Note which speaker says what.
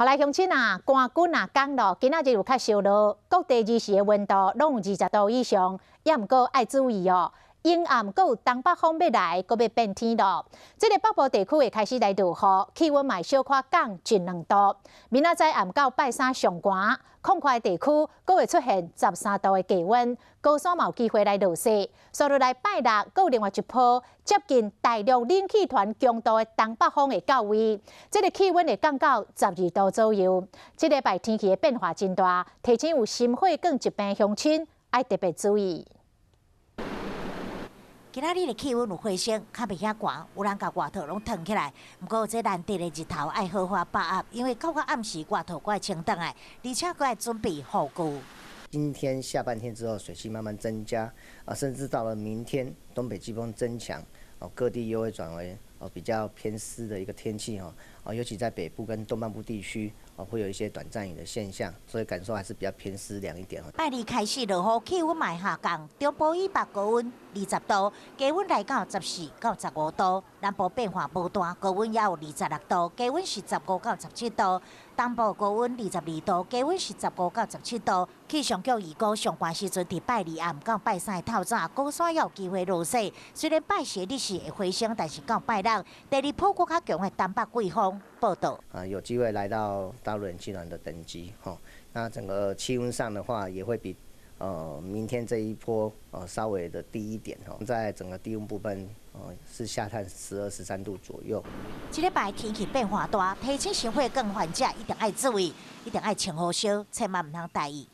Speaker 1: 后来乡亲啊，寒君啊降落，今仔日有较烧热，各地日时的温度拢有20度以上，也毋过爱注意哦。阴暗，阁有东北风要来，阁要变天咯。这个北部地区会开始来入雨，气温嘛小可降1、2度。明仔载暗到拜三上寒，空旷地区阁会出现13度的低温，高山嘛有机会来落雪。所以来拜六，阁有另外一波接近大陆冷气团强度的东北风会到位，这个气温会降到12度左右。这礼拜天气的变化真大，提前有心血管疾病乡亲爱特别注意。
Speaker 2: 今仔日的气温有回升，较袂遐寒，有人甲外头拢腾起来。不过这难得的日头爱好好把握，因为到暗时外头阁爱清淡来，而且阁爱准备雨具。
Speaker 3: 今天下半天之后，水汽慢慢增加甚至到了明天，东北季风增强各地又会转为比较偏湿的一个天气尤其在北部跟东半部地区会有一些短暂雨的现象，所以感受还是比较偏湿凉一点。
Speaker 2: 拜二开始落雨，气温嘛下降，中部以北高温20度，低温来到14到15度，南部变化无大，高温也有26度，低温是15到17度，东部高温22度，低温是15到17度。气象局预估上寒时阵伫拜二暗到拜三透早，高山也有机会落雪。虽然拜四日时会回升，但是到拜六，第二波更较强的东北季风报道
Speaker 3: 有机会来到大陆冷气团的等级那整个气温上的话，也会比明天这一波稍微的低一点在整个低温部分是下探12、13度左右。
Speaker 2: 这礼拜天气变化大，提前心血管患者一定爱注意，一定爱穿好烧，千万唔通大意。